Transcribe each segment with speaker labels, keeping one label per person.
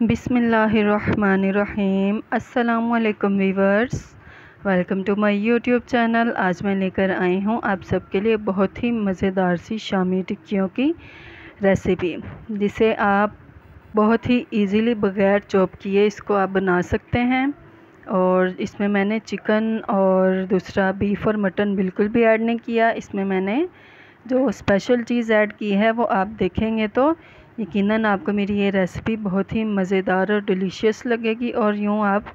Speaker 1: बिस्मिल्लाहिर्रहमानिर्रहीम। अस्सलामुअलैकुम viewers, welcome to my YouTube channel. आज मैं लेकर आई हूँ आप सबके लिए बहुत ही मज़ेदार सी शामी टिक्कियों की रेसिपी, जिसे आप बहुत ही इजीली बग़ैर चॉप किए इसको आप बना सकते हैं। और इसमें मैंने चिकन और दूसरा बीफ और मटन बिल्कुल भी ऐड नहीं किया। इसमें मैंने जो स्पेशल चीज़ ऐड की है वो आप देखेंगे तो यकीनन आपको मेरी ये रेसिपी बहुत ही मज़ेदार और डिलीशियस लगेगी। और यूँ आप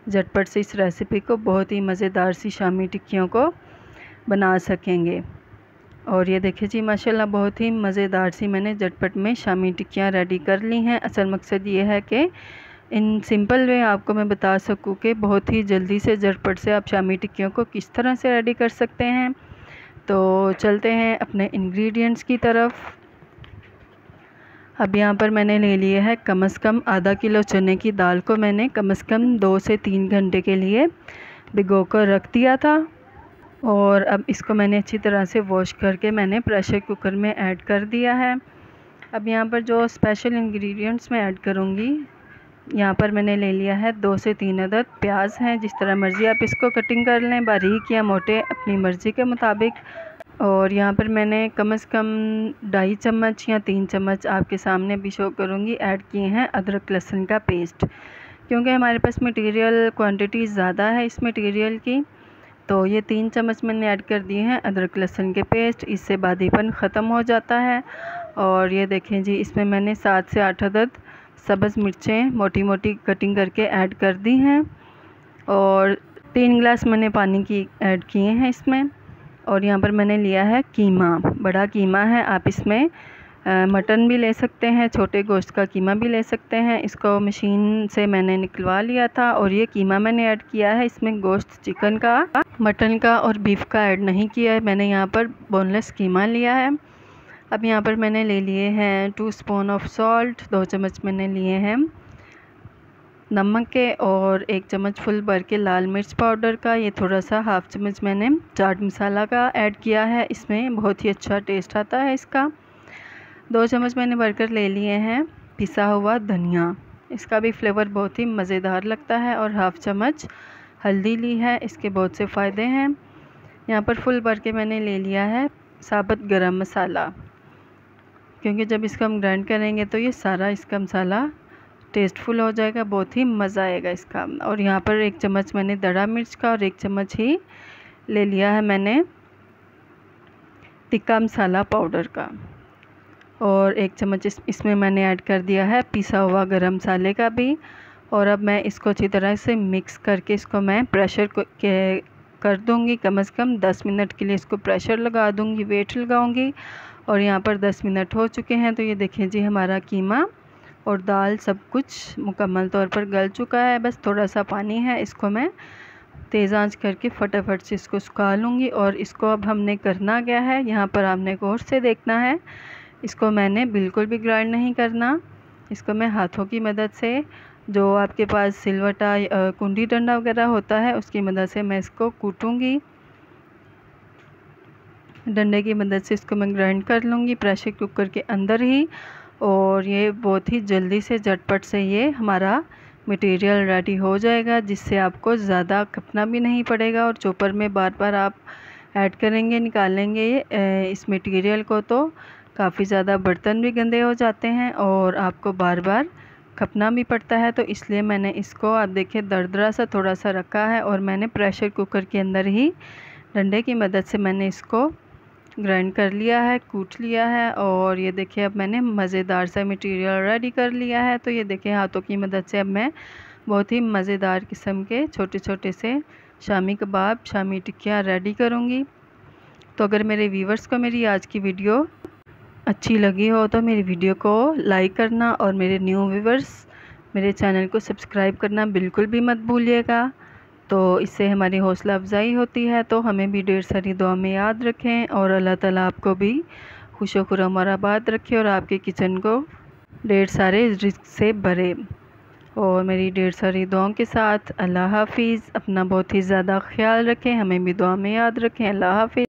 Speaker 1: झटपट से इस रेसिपी को बहुत ही मज़ेदार सी शामी टिक्कियों को बना सकेंगे। और ये देखिए जी, माशाल्लाह बहुत ही मज़ेदार सी मैंने झटपट में शामी टिक्कियाँ रेडी कर ली हैं। असल मकसद ये है कि इन सिंपल वे आपको मैं बता सकूँ कि बहुत ही जल्दी से झटपट से आप शामी टिक्कियों को किस तरह से रेडी कर सकते हैं। तो चलते हैं अपने इंग्रेडिएंट्स की तरफ। अब यहाँ पर मैंने ले लिया है कम से कम आधा किलो चने की दाल को मैंने कम से कम 2 से 3 घंटे के लिए भिगो कर रख दिया था। और अब इसको मैंने अच्छी तरह से वॉश करके मैंने प्रेशर कुकर में ऐड कर दिया है। अब यहाँ पर जो स्पेशल इंग्रेडिएंट्स मैं ऐड करूँगी, यहाँ पर मैंने ले लिया है 2 से 3 अदद प्याज हैं। जिस तरह मर्ज़ी आप इसको कटिंग कर लें, बारीक या मोटे अपनी मर्ज़ी के मुताबिक। और यहाँ पर मैंने कम से कम 2.5 चम्मच या 3 चम्मच आपके सामने भी शो करूँगी ऐड किए हैं अदरक लहसुन का पेस्ट। क्योंकि हमारे पास मटेरियल क्वांटिटी ज़्यादा है इस मटेरियल की, तो ये 3 चम्मच मैंने ऐड कर दिए हैं अदरक लहसुन के पेस्ट। इससे बादीपन ख़त्म हो जाता है। और ये देखें जी, इसमें मैंने 7 से 8 अदद सब्ज़ मिर्चें मोटी मोटी कटिंग करके ऐड कर दी हैं। और 3 गिलास मैंने पानी की ऐड किए हैं इसमें। और यहाँ पर मैंने लिया है कीमा, बड़ा कीमा है। आप इसमें मटन भी ले सकते हैं, छोटे गोश्त का कीमा भी ले सकते हैं। इसको मशीन से मैंने निकलवा लिया था और ये कीमा मैंने ऐड किया है। इसमें गोश्त चिकन का, मटन का और बीफ का ऐड नहीं किया है। मैंने यहाँ पर बोनलेस कीमा लिया है। अब यहाँ पर मैंने ले लिए हैं 2 स्पून ऑफ सॉल्ट, 2 चम्मच मैंने लिए हैं नमक के, और 1 चम्मच फुल भर के लाल मिर्च पाउडर का। ये थोड़ा सा 1/2 चम्मच मैंने चाट मसाला का ऐड किया है, इसमें बहुत ही अच्छा टेस्ट आता है इसका। 2 चम्मच मैंने भरकर ले लिए हैं पिसा हुआ धनिया, इसका भी फ्लेवर बहुत ही मज़ेदार लगता है। और 1/2 चम्मच हल्दी ली है, इसके बहुत से फ़ायदे हैं। यहाँ पर फुल भर के मैंने ले लिया है साबुत गरम मसाला, क्योंकि जब इसको हम ग्राइंड करेंगे तो ये सारा इसका मसाला टेस्टफुल हो जाएगा, बहुत ही मज़ा आएगा इसका। और यहाँ पर 1 चम्मच मैंने दड़ा मिर्च का और 1 चम्मच ही ले लिया है मैंने टिक्का मसाला पाउडर का। और 1 चम्मच इसमें मैंने ऐड कर दिया है पिसा हुआ गरम मसाले का भी। और अब मैं इसको अच्छी तरह से मिक्स करके इसको मैं प्रेशर कर दूँगी। कम से कम 10 मिनट के लिए इसको प्रेशर लगा दूँगी, वेट लगाऊँगी। और यहाँ पर 10 मिनट हो चुके हैं। तो ये देखें जी, हमारा कीमा और दाल सब कुछ मुकम्मल तौर पर गल चुका है। बस थोड़ा सा पानी है, इसको मैं तेज़ आंच करके फटाफट से इसको सुखा लूँगी। और इसको अब हमने करना क्या है, यहाँ पर आपने गौर से देखना है। इसको मैंने बिल्कुल भी ग्राइंड नहीं करना, इसको मैं हाथों की मदद से, जो आपके पास सिलवटा कुंडी डंडा वगैरह होता है उसकी मदद से मैं इसको कूटूँगी। डंडे की मदद से इसको मैं ग्राइंड कर लूँगी प्रेशर कुकर के अंदर ही। और ये बहुत ही जल्दी से झटपट से ये हमारा मटेरियल रेडी हो जाएगा, जिससे आपको ज़्यादा खपना भी नहीं पड़ेगा। और चॉपर में बार बार आप ऐड करेंगे, निकालेंगे इस मटेरियल को, तो काफ़ी ज़्यादा बर्तन भी गंदे हो जाते हैं और आपको बार बार खपना भी पड़ता है। तो इसलिए मैंने इसको, आप देखिए, दरदरा सा थोड़ा सा रखा है और मैंने प्रेशर कुकर के अंदर ही डंडे की मदद से मैंने इसको ग्राइंड कर लिया है, कूट लिया है। और ये देखिए, अब मैंने मज़ेदार सा मटेरियल रेडी कर लिया है। तो ये देखिए, हाथों की मदद से अब मैं बहुत ही मज़ेदार किस्म के छोटे छोटे से शामी कबाब, शामी टिक्कियाँ रेडी करूँगी। तो अगर मेरे व्यूवर्स को मेरी आज की वीडियो अच्छी लगी हो तो मेरी वीडियो को लाइक करना, और मेरे न्यू व्यूवर्स मेरे चैनल को सब्सक्राइब करना बिल्कुल भी मत भूलिएगा। तो इससे हमारी हौसला अफजाई होती है। तो हमें भी ढेर सारी दुआ में याद रखें, और अल्लाह ताला आपको भी खुश व खुर्रम और आबाद रखे, और आपके किचन को ढेर सारे रिज़्क़ से भरे। और मेरी ढेर सारी दुआओं के साथ अल्लाह हाफिज़। अपना बहुत ही ज़्यादा ख्याल रखें, हमें भी दुआ में याद रखें। अल्लाह हाफिज़।